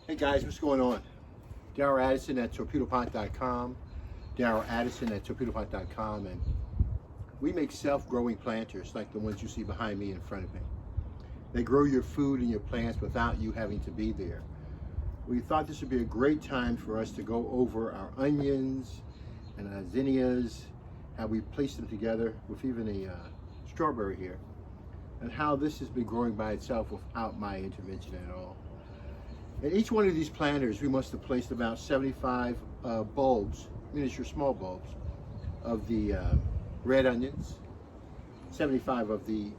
Hey guys, what's going on? Darryl Addison at Torpedopot.com. Darryl Addison at Torpedopot.com, and we make self-growing planters like the ones you see behind me in front of me. They grow your food and your plants without you having to be there. We thought this would be a great time for us to go over our onions and our zinnias, how we place them together with even a strawberry here, and how this has been growing by itself without my intervention at all. In each one of these planters, we must have placed about 75 bulbs, miniature small bulbs, of the red onions, 75 of the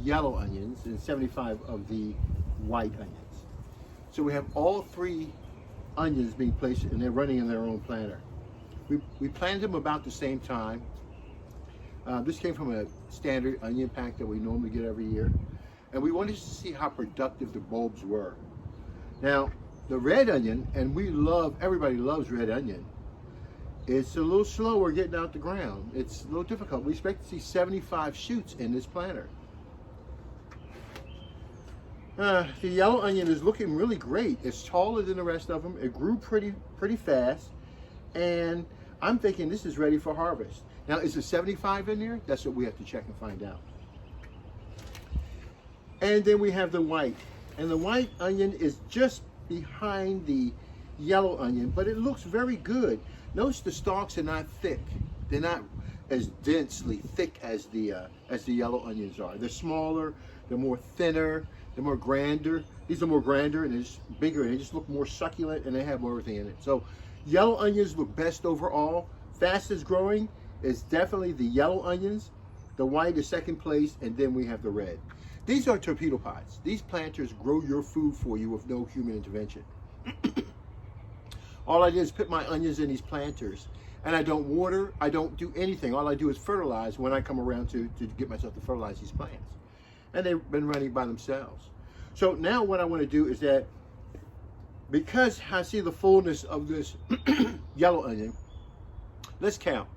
yellow onions, and 75 of the white onions. So we have all three onions being placed, and they're running in their own planter. We planted them about the same time. This came from a standard onion pack that we normally get every year, and we wanted to see how productive the bulbs were. Now, the red onion, and everybody loves red onion, it's a little slower getting out the ground. It's a little difficult. We expect to see 75 shoots in this planter. The yellow onion is looking really great. It's taller than the rest of them. It grew pretty fast, and I'm thinking this is ready for harvest. Now, is there 75 in there? That's what we have to check and find out. And then we have the white. And the white onion is just behind the yellow onion, but it looks very good. Notice the stalks are not thick. They're not as densely thick as the yellow onions are. They're smaller, they're more thinner, they're more grander. These are more grander and they're just bigger, and they just look more succulent, and they have more everything in it. So yellow onions look best overall. Fastest growing is definitely the yellow onions. The white is second place, and then we have the red. These are Torpedopots. These planters grow your food for you with no human intervention. All I did is put my onions in these planters, and I don't water, I don't do anything. All I do is fertilize when I come around to get myself to fertilize these plants. And they've been running by themselves. So now what I want to do is that, because I see the fullness of this yellow onion, let's count.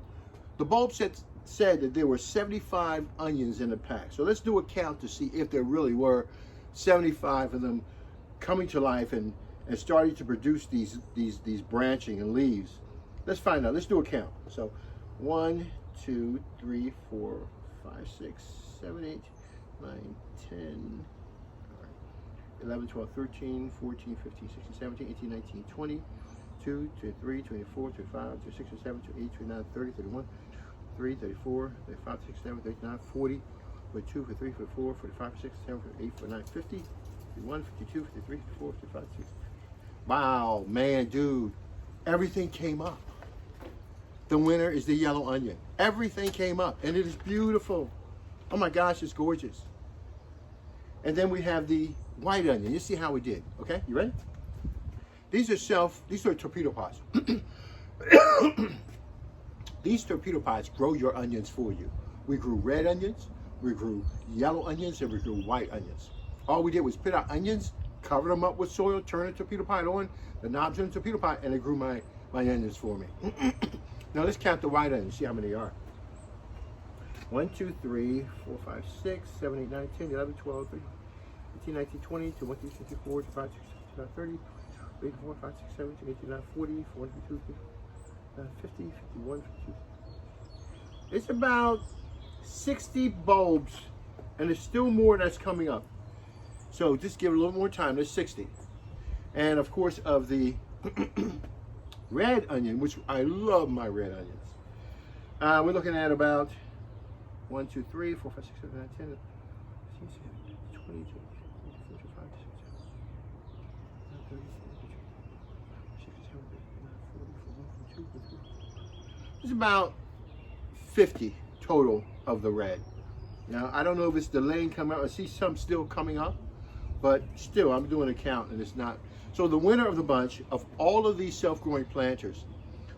The bulb said that there were 75 onions in the pack. So let's do a count to see if there really were 75 of them coming to life and starting to produce these branching and leaves. Let's find out. Let's do a count. So 1, 2, 3, 4, 5, 6, 7, 8, 9, 10, 11, 12, 13, 14, 15, 16, 17, 18, 19, 20, 22, 23, 24, 25, 26, 27, 28, 29, 30, 31, 33, 34, 35, 37, 39, 40, 42, 43, 44, 45, 46, 47, 48, 49, 50, 51, 52, 53, 54, 55, 60. Wow, man, dude, everything came up. The winner is the yellow onion. Everything came up, and it is beautiful. Oh my gosh, it's gorgeous. And then we have the white onion. You see how we did, okay? You ready? These are Torpedopots. These Torpedopots grow your onions for you. We grew red onions, we grew yellow onions, and we grew white onions. All we did was put our onions, cover them up with soil, turn a Torpedopot on, the knobs in the Torpedopot, and it grew my onions for me. Now let's count the white onions, see how many there are. 1, 2, 3, 4, 5, 6, 7, 8, 9, 10, 11, 12, 13, 18, 19, 20, 21, 22, 24, 25, 26, 27, 30, 34, 5, 6, 7, 8, 9, 40, 41, 52, 50, 51, 52. It's about 60 bulbs, and there's still more that's coming up. So just give it a little more time. There's 60. And of course, of the red onion, which I love my red onions, we're looking at about 1, 2, 3, 4, 5, 6, 7, 8, 9, 10, 15, 20, 24, 25, 26, There's about 50 total of the red. Now, I don't know if it's delaying coming out. I see some still coming up, but still, I'm doing a count, and it's not. So the winner of the bunch of all of these self-growing planters,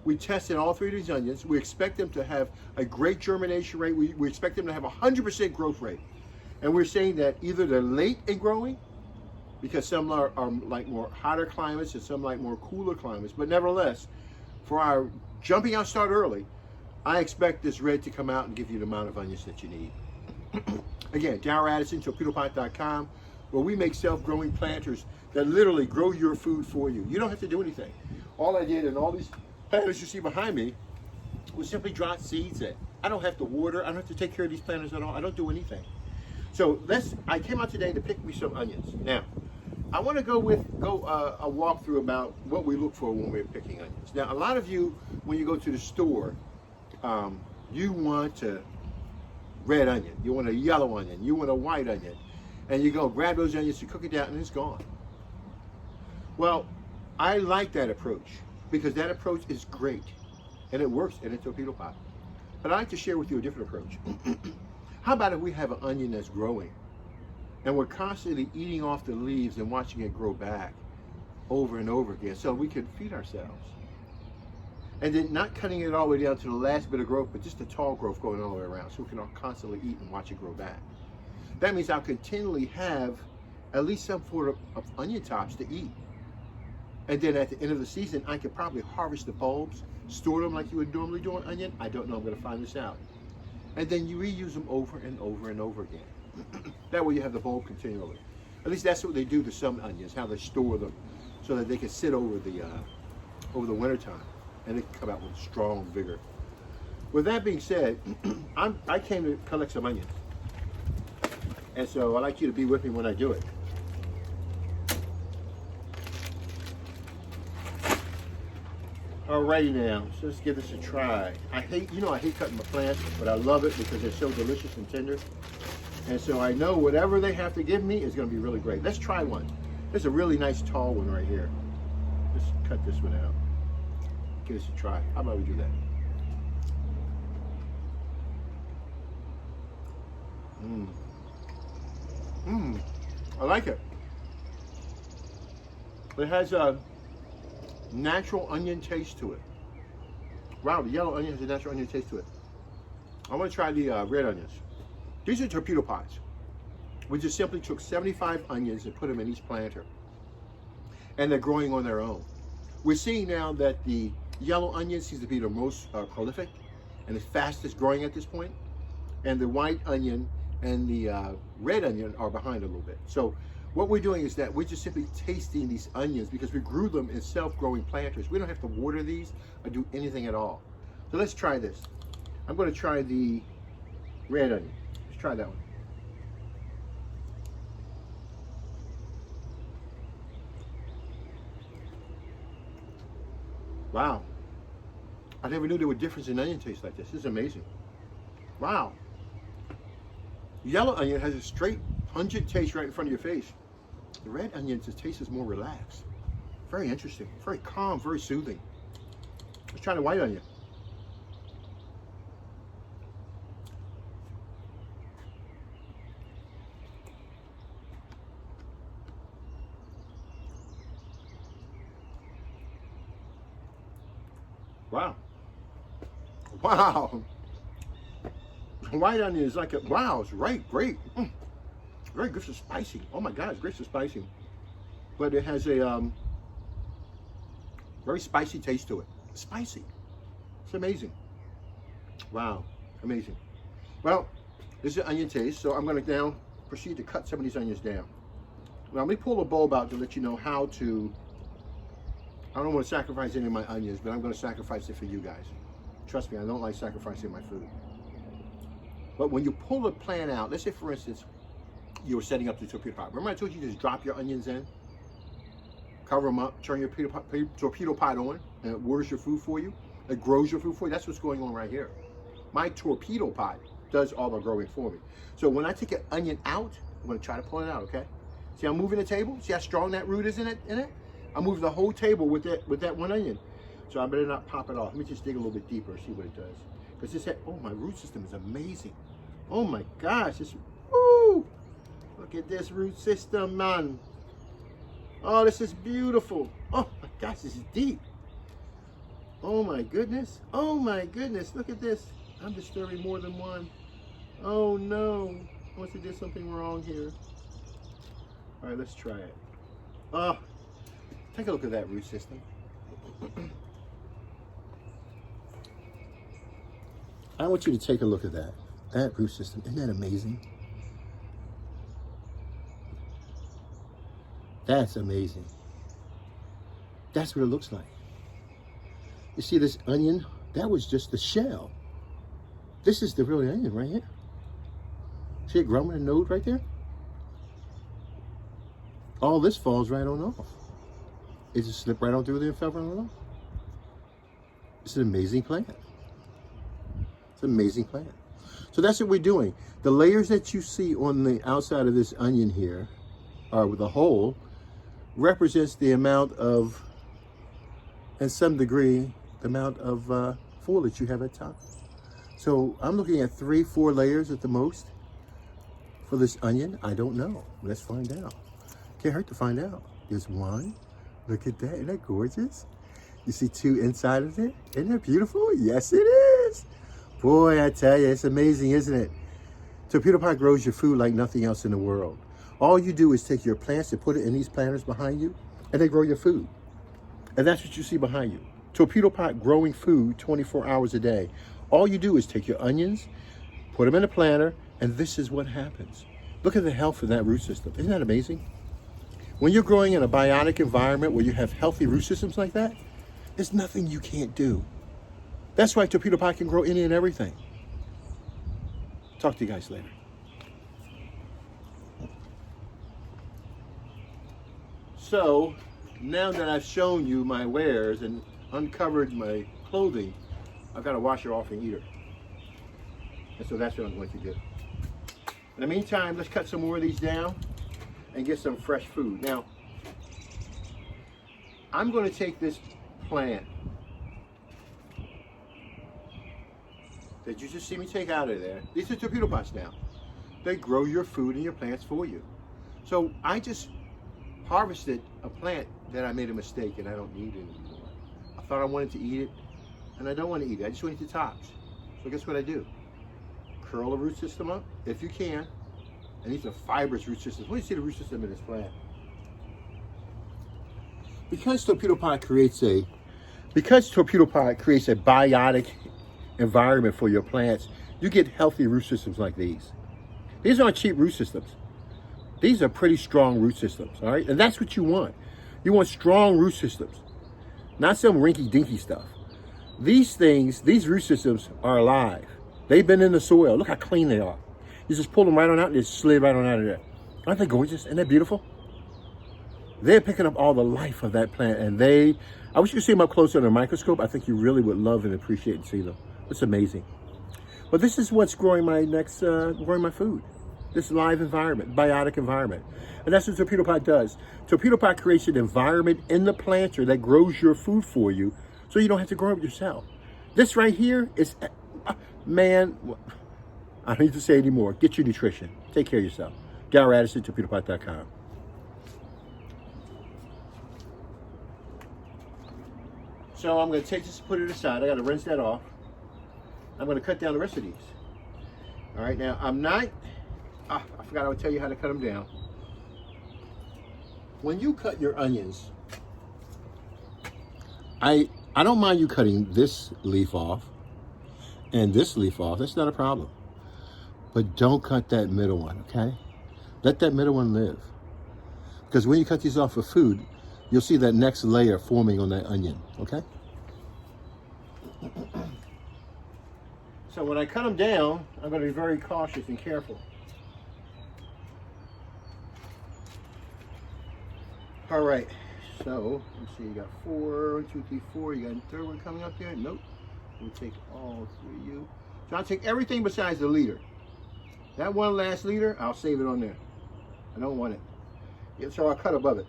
we tested all three of these onions. We expect them to have a great germination rate. We expect them to have 100% growth rate. And we're saying that either they're late in growing, because some are like more hotter climates and some like more cooler climates. But nevertheless, for our jumping out start early, I expect this red to come out and give you the amount of onions that you need. Again, Darryl Addison, Torpedopot.com. where we make self-growing planters that literally grow your food for you. You don't have to do anything. All I did in all these planters you see behind me was simply drop seeds in. I don't have to water. I don't have to take care of these planters at all. I don't do anything. So I came out today to pick me some onions. Now, I want to go a walkthrough about what we look for when we're picking onions. Now, a lot of you, when you go to the store, you want a red onion, you want a yellow onion, you want a white onion, and you go grab those onions, you cook it down, and it's gone. Well, I like that approach because that approach is great, and it works in a torpedo pot. But I'd like to share with you a different approach. How about if we have an onion that's growing, and we're constantly eating off the leaves and watching it grow back over and over again so we can feed ourselves? And then not cutting it all the way down to the last bit of growth, but just the tall growth going all the way around so we can all constantly eat and watch it grow back. That means I'll continually have at least some sort of onion tops to eat. And then at the end of the season, I could probably harvest the bulbs, store them like you would normally do an onion. I don't know, I'm gonna find this out. And then you reuse them over and over and over again. That way you have the bulb continually. At least that's what they do to some onions, how they store them so that they can sit over the winter time and they can come out with strong vigor. With that being said, I came to collect some onions. And so I'd like you to be with me when I do it. Alrighty now, so let's give this a try. I hate cutting my plants, but I love it because they're so delicious and tender. And so I know whatever they have to give me is gonna be really great. Let's try one. There's a really nice tall one right here. Let's cut this one out. Give this a try. How about we do that? I like it. It has a natural onion taste to it. Wow, the yellow onion has a natural onion taste to it. I want to try the red onions. These are torpedo pots. We just simply took 75 onions and put them in each planter. And they're growing on their own. We're seeing now that the yellow onion seems to be the most prolific and the fastest growing at this point. And the white onion and the red onion are behind a little bit. So what we're doing is that we're just simply tasting these onions because we grew them in self-growing planters. We don't have to water these or do anything at all. So let's try this. I'm going to try the red onion. Let's try that one. Wow. I never knew there were differences in onion taste like this. This is amazing. Wow. Yellow onion has a straight, pungent taste right in front of your face. The red onion, the taste is more relaxed. Very interesting, very calm, very soothing. Let's try the white onion. Wow. Wow. The white onion is like a, wow, it's great. Very good for spicy. Oh my God, it's great for spicy. But it has a very spicy taste to it. Spicy. It's amazing. Wow, amazing. Well, this is onion taste, so I'm going to now proceed to cut some of these onions down. Now, let me pull a bulb out to let you know how to, I don't want to sacrifice any of my onions, but I'm going to sacrifice it for you guys. Trust me, I don't like sacrificing my food. But when you pull a plant out, let's say for instance, you were setting up the torpedo pot. Remember I told you to just drop your onions in, cover them up, turn your torpedo pot on, and it waters your food for you. It grows your food for you. That's what's going on right here. My torpedo pot does all the growing for me. So when I take an onion out, I'm going to try to pull it out, okay? See, I'm moving the table. See how strong that root is in it? I move the whole table with that one onion. So I better not pop it off. Let me just dig a little bit deeper, see what it does. Because this, oh, my root system is amazing. Oh my gosh, it's, woo! Look at this root system, man. Oh, this is beautiful. Oh my gosh, this is deep. Oh my goodness. Oh my goodness, look at this. I'm disturbing more than one. Oh no, I must have did something wrong here. All right, let's try it. Oh, take a look at that root system. I want you to take a look at that root system. Isn't that amazing? That's amazing. That's what it looks like. You see this onion? That was just the shell. This is the real onion right here. See it growing a node right there? All this falls right on off. It just slipped right on through there and fell right on off. It's an amazing plant. It's an amazing plant. So that's what we're doing. The layers that you see on the outside of this onion here, or with the hole, represents the amount of, in some degree, the amount of foliage you have at top. So I'm looking at 3-4 layers at the most for this onion. I don't know. Let's find out. Can't hurt to find out. There's one. Look at that. Isn't that gorgeous? You see 2 inside of it? Isn't that beautiful? Yes, it is. Boy, I tell you, it's amazing, isn't it? Torpedopot grows your food like nothing else in the world. All you do is take your plants and put it in these planters behind you, and they grow your food. And that's what you see behind you. Torpedopot growing food 24 hours a day. All you do is take your onions, put them in a planter, and this is what happens. Look at the health of that root system. Isn't that amazing? When you're growing in a biotic environment where you have healthy root systems like that, there's nothing you can't do. That's why Torpedopot can grow any and everything. Talk to you guys later. So, now that I've shown you my wares and uncovered my clothing, I've got to wash her off and eat her. And so that's what I'm going to do. In the meantime, let's cut some more of these down and get some fresh food. Now, I'm going to take this plant that you just see me take out of there. These are Torpedopots now. They grow your food and your plants for you. So I just harvested a plant that I made a mistake and I don't need it anymore. I thought I wanted to eat it and I don't want to eat it. I just want to eat the tops. So guess what I do? Curl the root system up if you can. And these are fibrous root systems. Let me see the root system in this plant. Because Torpedopot creates a biotic environment for your plants, you get healthy root systems like these. These aren't cheap root systems. These are pretty strong root systems, all right? And that's what you want. You want strong root systems, not some rinky-dinky stuff. These things, these root systems are alive. They've been in the soil. Look how clean they are. You just pull them right on out and they slid right on out of there. Aren't they gorgeous? Isn't that beautiful? They're picking up all the life of that plant, and I wish you could see them up close under a microscope. I think you really would love and appreciate and see them. It's amazing. But this is what's growing my growing my food. This live environment, biotic environment. And that's what Torpedopot does. Torpedopot creates an environment in the planter that grows your food for you so you don't have to grow it yourself. This right here is, man, I don't need to say anymore. Get your nutrition. Take care of yourself. Gary Addison, Torpedopot.com. So I'm going to take this and put it aside. I got to rinse that off. I'm going to cut down the rest of these. All right, now I'm not, I forgot I would tell you how to cut them down. When you cut your onions, I don't mind you cutting this leaf off and this leaf off. That's not a problem. But don't cut that middle one, okay? Let that middle one live. Because when you cut these off for food, you'll see that next layer forming on that onion, okay? So when I cut them down, I'm going to be very cautious and careful. All right, so let's see, you got 4, 1, 2, 3, 4. You got a third one coming up there? Nope. We'll take all 3 of you. So I'll take everything besides the leader. That one last leader, I'll save it on there. I don't want it. Yeah, so I'll cut above it.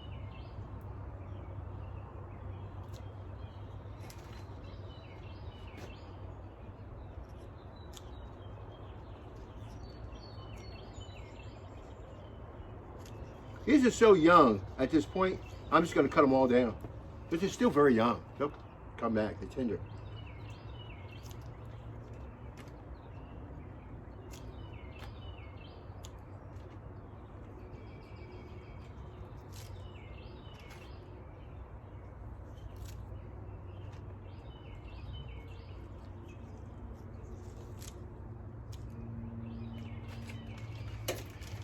These are so young at this point, I'm just going to cut them all down. But they're still very young. They'll come back, they're tender.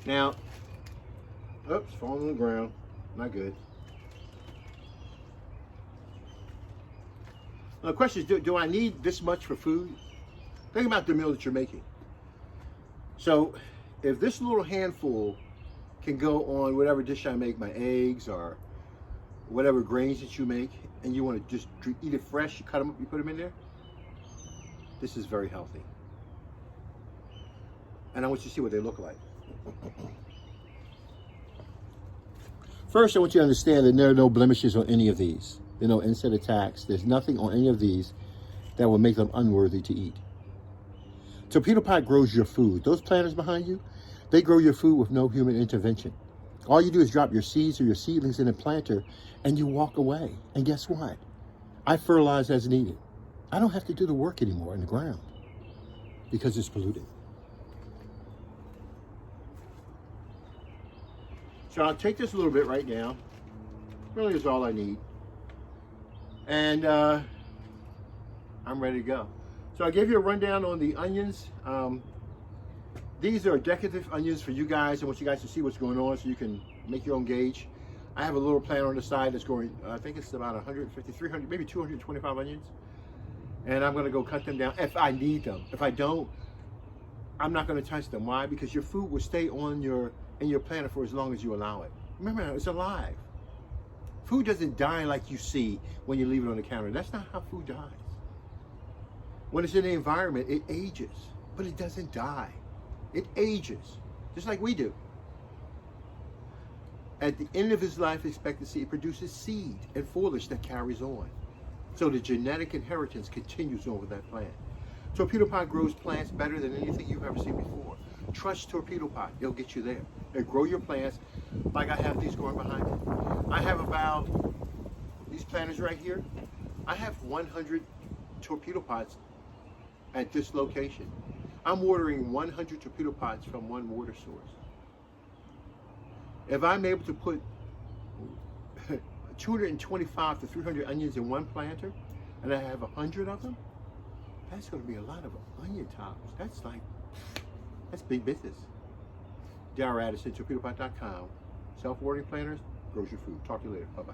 Now, oops, falling on the ground. Not good. Now, the question is, do I need this much for food? Think about the meal that you're making. So, if this little handful can go on whatever dish I make, my eggs or whatever grains that you make, and you want to just eat it fresh, you cut them up, you put them in there, this is very healthy. And I want you to see what they look like. First, I want you to understand that there are no blemishes on any of these. There are no insect attacks. There's nothing on any of these that will make them unworthy to eat. Torpedopot grows your food. Those planters behind you, they grow your food with no human intervention. All you do is drop your seeds or your seedlings in a planter and you walk away. And guess what? I fertilize as needed. I don't have to do the work anymore in the ground because it's polluted. So I'll take this a little bit right now. Really is all I need. And I'm ready to go. So I gave you a rundown on the onions. These are decorative onions for you guys. I want you guys to see what's going on so you can make your own gauge. I have a little plant on the side that's growing, I think it's about 150, 300, maybe 225 onions. And I'm gonna go cut them down if I need them. If I don't, I'm not gonna touch them. Why? Because your food will stay on in your planter for as long as you allow it. Remember, it's alive. Food doesn't die like you see when you leave it on the counter. That's not how food dies. When it's in the environment, it ages, but it doesn't die. It ages, just like we do. At the end of his life expectancy, it produces seed and foliage that carries on. So the genetic inheritance continues on with that plant. Torpedopot grows plants better than anything you've ever seen before. Trust Torpedopot, it'll get you there. It'll grow your plants like I have these growing behind me. I have about, these planters right here, I have 100 Torpedopots at this location. I'm watering 100 Torpedopots from one water source. If I'm able to put 225 to 300 onions in one planter, and I have 100 of them, that's going to be a lot of onion tops. That's big business. Darrell Addison, Torpedopot.com. Self-watering planters, grows your food. Talk to you later. Bye-bye.